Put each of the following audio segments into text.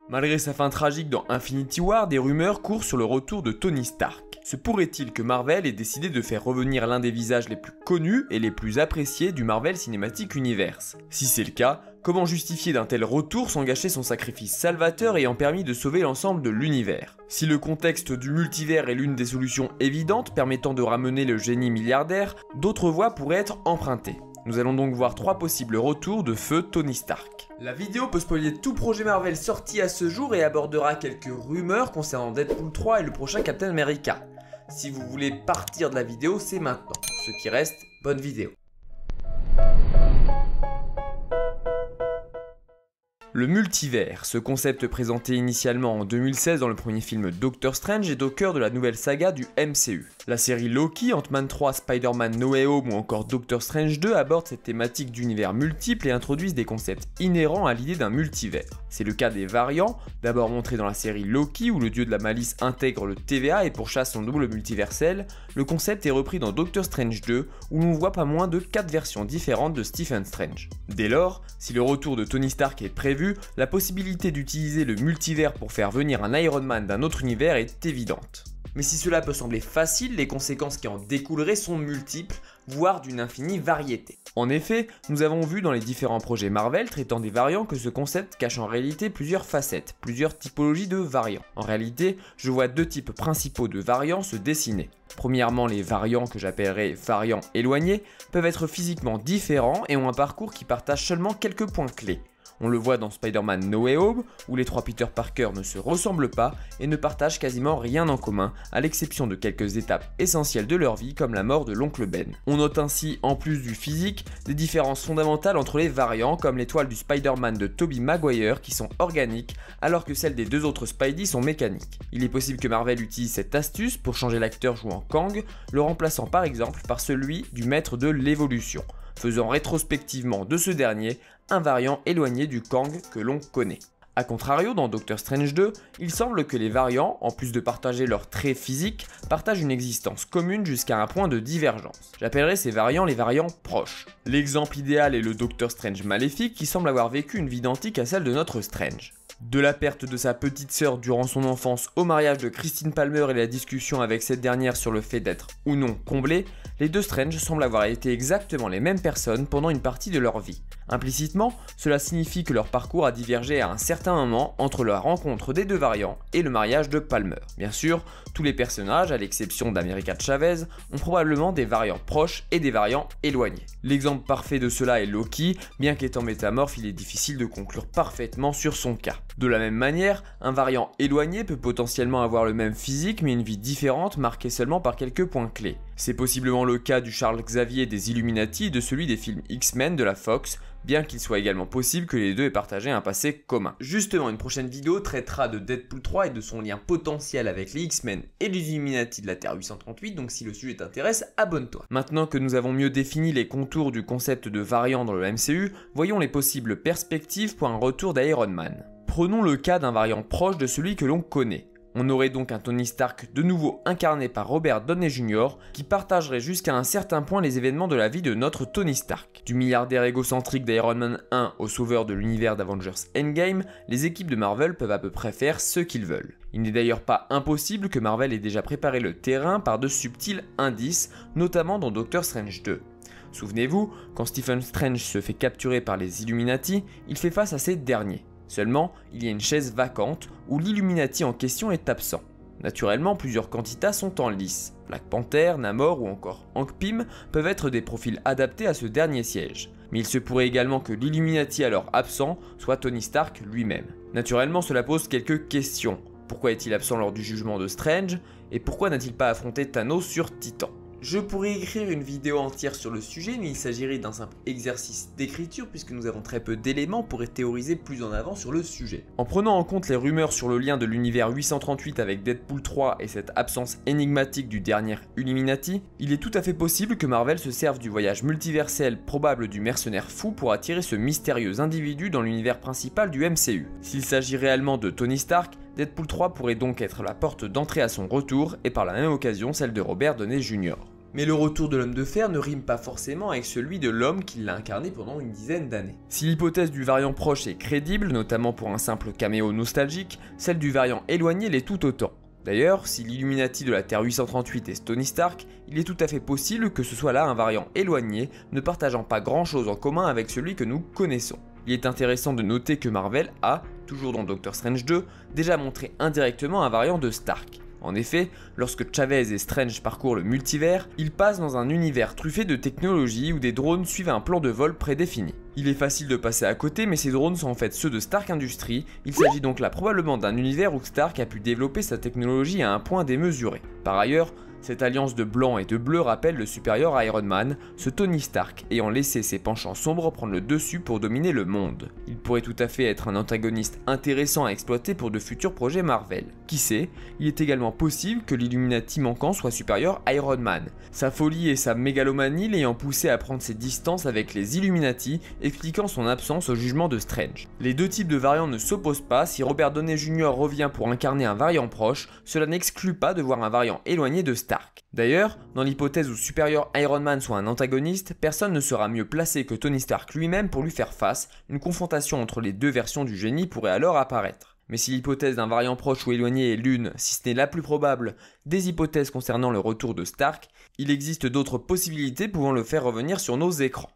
Malgré sa fin tragique dans Infinity War, des rumeurs courent sur le retour de Tony Stark. Se pourrait-il que Marvel ait décidé de faire revenir l'un des visages les plus connus et les plus appréciés du Marvel Cinematic Universe? Si c'est le cas, comment justifier d'un tel retour sans gâcher son sacrifice salvateur ayant permis de sauver l'ensemble de l'univers? Si le contexte du multivers est l'une des solutions évidentes permettant de ramener le génie milliardaire, d'autres voies pourraient être empruntées. Nous allons donc voir 3 possibles retours de feu Tony Stark. La vidéo peut spoiler tout projet Marvel sorti à ce jour et abordera quelques rumeurs concernant Deadpool 3 et le prochain Captain America. Si vous voulez partir de la vidéo, c'est maintenant. Pour ceux qui restent, bonne vidéo. Le multivers, ce concept présenté initialement en 2016 dans le premier film Doctor Strange est au cœur de la nouvelle saga du MCU. La série Loki, Ant-Man 3, Spider-Man No Way Home ou encore Doctor Strange 2 abordent cette thématique d'univers multiples et introduisent des concepts inhérents à l'idée d'un multivers. C'est le cas des variants, d'abord montré dans la série Loki où le dieu de la malice intègre le TVA et pourchasse son double multiversel. Le concept est repris dans Doctor Strange 2 où l'on voit pas moins de 4 versions différentes de Stephen Strange. Dès lors, si le retour de Tony Stark est prévu, la possibilité d'utiliser le multivers pour faire venir un Iron Man d'un autre univers est évidente. Mais si cela peut sembler facile, les conséquences qui en découleraient sont multiples, voire d'une infinie variété. En effet, nous avons vu dans les différents projets Marvel traitant des variants que ce concept cache en réalité plusieurs facettes, plusieurs typologies de variants. En réalité, je vois 2 types principaux de variants se dessiner. Premièrement, les variants que j'appellerais variants éloignés peuvent être physiquement différents et ont un parcours qui partage seulement quelques points clés. On le voit dans Spider-Man No Way Home, où les 3 Peter Parker ne se ressemblent pas et ne partagent quasiment rien en commun, à l'exception de quelques étapes essentielles de leur vie comme la mort de l'oncle Ben. On note ainsi, en plus du physique, des différences fondamentales entre les variants, comme l'étoile du Spider-Man de Tobey Maguire qui sont organiques, alors que celles des 2 autres Spidey sont mécaniques. Il est possible que Marvel utilise cette astuce pour changer l'acteur jouant Kang, le remplaçant par exemple par celui du maître de l'évolution, faisant rétrospectivement de ce dernier un variant éloigné du Kang que l'on connaît. A contrario, dans Doctor Strange 2, il semble que les variants, en plus de partager leurs traits physiques, partagent une existence commune jusqu'à un point de divergence. J'appellerai ces variants les variants proches. L'exemple idéal est le Doctor Strange maléfique qui semble avoir vécu une vie identique à celle de notre Strange. De la perte de sa petite sœur durant son enfance au mariage de Christine Palmer et la discussion avec cette dernière sur le fait d'être ou non comblée, les 2 Strange semblent avoir été exactement les mêmes personnes pendant une partie de leur vie. Implicitement, cela signifie que leur parcours a divergé à un certain moment entre la rencontre des 2 variants et le mariage de Palmer. Bien sûr, tous les personnages, à l'exception d'America Chavez, ont probablement des variants proches et des variants éloignés. L'exemple parfait de cela est Loki, bien qu'étant métamorphe, il est difficile de conclure parfaitement sur son cas. De la même manière, un variant éloigné peut potentiellement avoir le même physique mais une vie différente marquée seulement par quelques points clés. C'est possiblement le cas du Charles Xavier des Illuminati et de celui des films X-Men de la Fox, bien qu'il soit également possible que les 2 aient partagé un passé commun. Justement, une prochaine vidéo traitera de Deadpool 3 et de son lien potentiel avec les X-Men et les Illuminati de la Terre 838, donc si le sujet t'intéresse, abonne-toi. Maintenant que nous avons mieux défini les contours du concept de variant dans le MCU, voyons les possibles perspectives pour un retour d'Iron Man. Prenons le cas d'un variant proche de celui que l'on connaît. On aurait donc un Tony Stark de nouveau incarné par Robert Downey Jr. qui partagerait jusqu'à un certain point les événements de la vie de notre Tony Stark. Du milliardaire égocentrique d'Iron Man 1 au sauveur de l'univers d'Avengers Endgame, les équipes de Marvel peuvent à peu près faire ce qu'ils veulent. Il n'est d'ailleurs pas impossible que Marvel ait déjà préparé le terrain par de subtils indices, notamment dans Doctor Strange 2. Souvenez-vous, quand Stephen Strange se fait capturer par les Illuminati, il fait face à ces derniers. Seulement, il y a une chaise vacante où l'Illuminati en question est absent. Naturellement, plusieurs candidats sont en lice. Black Panther, Namor ou encore Hank Pym peuvent être des profils adaptés à ce dernier siège. Mais il se pourrait également que l'Illuminati alors absent soit Tony Stark lui-même. Naturellement, cela pose quelques questions. Pourquoi est-il absent lors du jugement de Strange? Et pourquoi n'a-t-il pas affronté Thanos sur Titan? Je pourrais écrire une vidéo entière sur le sujet, mais il s'agirait d'un simple exercice d'écriture puisque nous avons très peu d'éléments pour théoriser plus en avant sur le sujet. En prenant en compte les rumeurs sur le lien de l'univers 838 avec Deadpool 3 et cette absence énigmatique du dernier Illuminati, il est tout à fait possible que Marvel se serve du voyage multiversel probable du mercenaire fou pour attirer ce mystérieux individu dans l'univers principal du MCU. S'il s'agit réellement de Tony Stark, Deadpool 3 pourrait donc être la porte d'entrée à son retour et par la même occasion celle de Robert Downey Jr. Mais le retour de l'homme de fer ne rime pas forcément avec celui de l'homme qui l'a incarné pendant une dizaine d'années. Si l'hypothèse du variant proche est crédible, notamment pour un simple caméo nostalgique, celle du variant éloigné l'est tout autant. D'ailleurs, si l'Illuminati de la Terre 838 est Tony Stark, il est tout à fait possible que ce soit là un variant éloigné, ne partageant pas grand chose en commun avec celui que nous connaissons. Il est intéressant de noter que Marvel a, toujours dans Doctor Strange 2, déjà montré indirectement un variant de Stark. En effet, lorsque Chavez et Strange parcourent le multivers, ils passent dans un univers truffé de technologie où des drones suivent un plan de vol prédéfini. Il est facile de passer à côté, mais ces drones sont en fait ceux de Stark Industries, il s'agit donc là probablement d'un univers où Stark a pu développer sa technologie à un point démesuré. Par ailleurs, cette alliance de blanc et de bleu rappelle le supérieur Iron Man, ce Tony Stark ayant laissé ses penchants sombres prendre le dessus pour dominer le monde. Il pourrait tout à fait être un antagoniste intéressant à exploiter pour de futurs projets Marvel. Qui sait, il est également possible que l'Illuminati manquant soit supérieur à Iron Man, sa folie et sa mégalomanie l'ayant poussé à prendre ses distances avec les Illuminati, expliquant son absence au jugement de Strange. Les deux types de variants ne s'opposent pas, si Robert Downey Jr. revient pour incarner un variant proche, cela n'exclut pas de voir un variant éloigné de Stark. D'ailleurs, dans l'hypothèse où supérieur Iron Man soit un antagoniste, personne ne sera mieux placé que Tony Stark lui-même pour lui faire face, une confrontation entre les deux versions du génie pourrait alors apparaître. Mais si l'hypothèse d'un variant proche ou éloigné est l'une, si ce n'est la plus probable, des hypothèses concernant le retour de Stark, il existe d'autres possibilités pouvant le faire revenir sur nos écrans.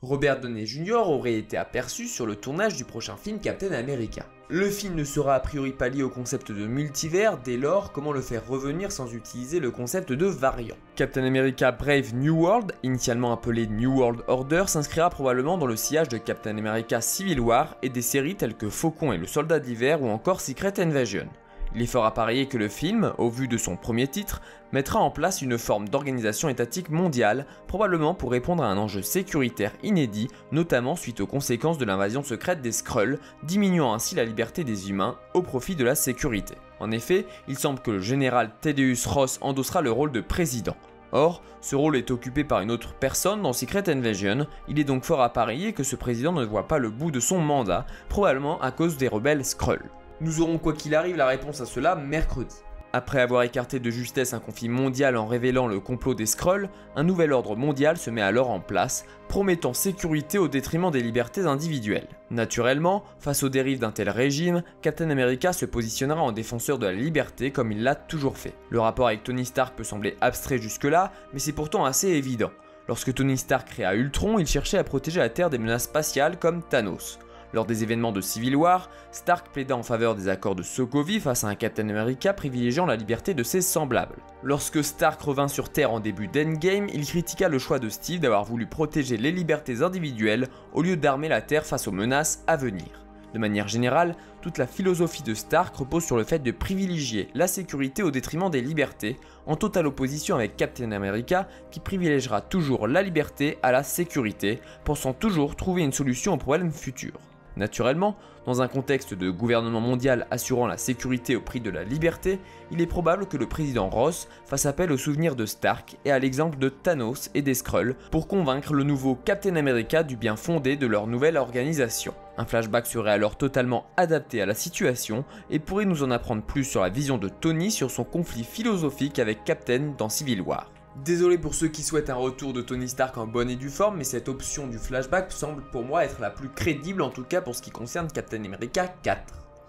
Robert Downey Jr. aurait été aperçu sur le tournage du prochain film Captain America. Le film ne sera a priori pas lié au concept de multivers, dès lors comment le faire revenir sans utiliser le concept de variant. Captain America Brave New World, initialement appelé New World Order, s'inscrira probablement dans le sillage de Captain America Civil War et des séries telles que Faucon et le Soldat d'hiver ou encore Secret Invasion. Il est fort à parier que le film, au vu de son premier titre, mettra en place une forme d'organisation étatique mondiale, probablement pour répondre à un enjeu sécuritaire inédit, notamment suite aux conséquences de l'invasion secrète des Skrulls, diminuant ainsi la liberté des humains au profit de la sécurité. En effet, il semble que le général Thaddeus Ross endossera le rôle de président. Or, ce rôle est occupé par une autre personne dans Secret Invasion, il est donc fort à parier que ce président ne voit pas le bout de son mandat, probablement à cause des rebelles Skrulls. Nous aurons quoi qu'il arrive la réponse à cela mercredi. Après avoir écarté de justesse un conflit mondial en révélant le complot des Skrulls, un nouvel ordre mondial se met alors en place, promettant sécurité au détriment des libertés individuelles. Naturellement, face aux dérives d'un tel régime, Captain America se positionnera en défenseur de la liberté comme il l'a toujours fait. Le rapport avec Tony Stark peut sembler abstrait jusque-là, mais c'est pourtant assez évident. Lorsque Tony Stark créa Ultron, il cherchait à protéger la Terre des menaces spatiales comme Thanos. Lors des événements de Civil War, Stark plaida en faveur des accords de Sokovie face à un Captain America privilégiant la liberté de ses semblables. Lorsque Stark revint sur Terre en début d'Endgame, il critiqua le choix de Steve d'avoir voulu protéger les libertés individuelles au lieu d'armer la Terre face aux menaces à venir. De manière générale, toute la philosophie de Stark repose sur le fait de privilégier la sécurité au détriment des libertés, en totale opposition avec Captain America qui privilégiera toujours la liberté à la sécurité, pensant toujours trouver une solution aux problèmes futurs. Naturellement, dans un contexte de gouvernement mondial assurant la sécurité au prix de la liberté, il est probable que le président Ross fasse appel aux souvenirs de Stark et à l'exemple de Thanos et des Skrulls pour convaincre le nouveau Captain America du bien fondé de leur nouvelle organisation. Un flashback serait alors totalement adapté à la situation et pourrait nous en apprendre plus sur la vision de Tony sur son conflit philosophique avec Captain dans Civil War. Désolé pour ceux qui souhaitent un retour de Tony Stark en bonne et due forme, mais cette option du flashback semble pour moi être la plus crédible, en tout cas pour ce qui concerne Captain America 4.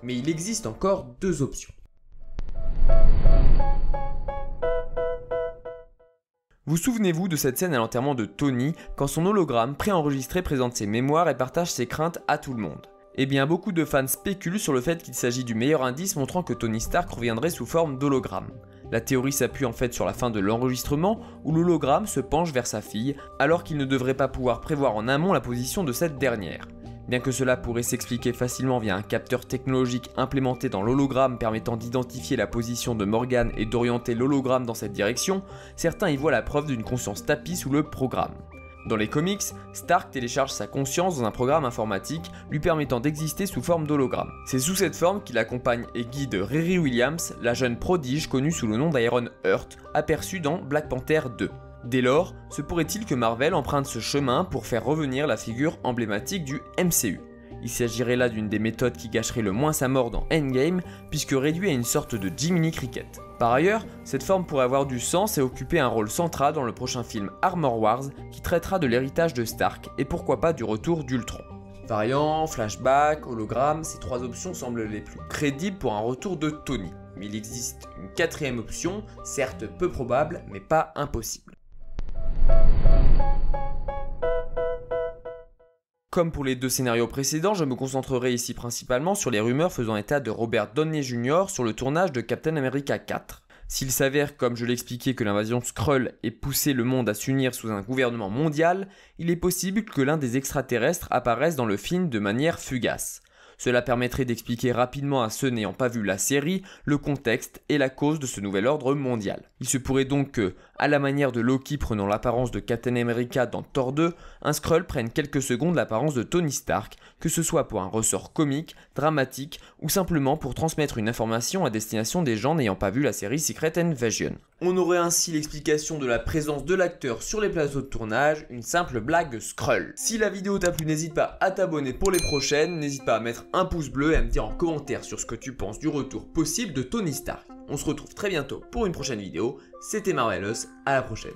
Mais il existe encore deux options. Vous souvenez-vous de cette scène à l'enterrement de Tony, quand son hologramme préenregistré présente ses mémoires et partage ses craintes à tout le monde? Eh bien, beaucoup de fans spéculent sur le fait qu'il s'agit du meilleur indice montrant que Tony Stark reviendrait sous forme d'hologramme. La théorie s'appuie en fait sur la fin de l'enregistrement où l'hologramme se penche vers sa fille alors qu'il ne devrait pas pouvoir prévoir en amont la position de cette dernière. Bien que cela pourrait s'expliquer facilement via un capteur technologique implémenté dans l'hologramme permettant d'identifier la position de Morgan et d'orienter l'hologramme dans cette direction, certains y voient la preuve d'une conscience tapie sous le programme. Dans les comics, Stark télécharge sa conscience dans un programme informatique lui permettant d'exister sous forme d'hologramme. C'est sous cette forme qu'il accompagne et guide Riri Williams, la jeune prodige connue sous le nom d'Iron Heart, aperçue dans Black Panther 2. Dès lors, se pourrait-il que Marvel emprunte ce chemin pour faire revenir la figure emblématique du MCU? Il s'agirait là d'une des méthodes qui gâcherait le moins sa mort dans Endgame, puisque réduit à une sorte de Jiminy Cricket. Par ailleurs, cette forme pourrait avoir du sens et occuper un rôle central dans le prochain film Armor Wars, qui traitera de l'héritage de Stark et pourquoi pas du retour d'Ultron. Variant, flashback, hologramme, ces 3 options semblent les plus crédibles pour un retour de Tony. Mais il existe une 4e option, certes peu probable, mais pas impossible. Comme pour les 2 scénarios précédents, je me concentrerai ici principalement sur les rumeurs faisant état de Robert Downey Jr. sur le tournage de Captain America 4. S'il s'avère, comme je l'expliquais, que l'invasion Skrull ait poussé le monde à s'unir sous un gouvernement mondial, il est possible que l'un des extraterrestres apparaisse dans le film de manière fugace. Cela permettrait d'expliquer rapidement à ceux n'ayant pas vu la série le contexte et la cause de ce nouvel ordre mondial. Il se pourrait donc que, à la manière de Loki prenant l'apparence de Captain America dans Thor 2, un Skrull prenne quelques secondes l'apparence de Tony Stark, que ce soit pour un ressort comique, dramatique ou simplement pour transmettre une information à destination des gens n'ayant pas vu la série Secret Invasion. On aurait ainsi l'explication de la présence de l'acteur sur les plateaux de tournage, une simple blague Skrull. Si la vidéo t'a plu, n'hésite pas à t'abonner pour les prochaines, n'hésite pas à mettre un pouce bleu et à me dire en commentaire sur ce que tu penses du retour possible de Tony Stark. On se retrouve très bientôt pour une prochaine vidéo, c'était Marvelous, à la prochaine.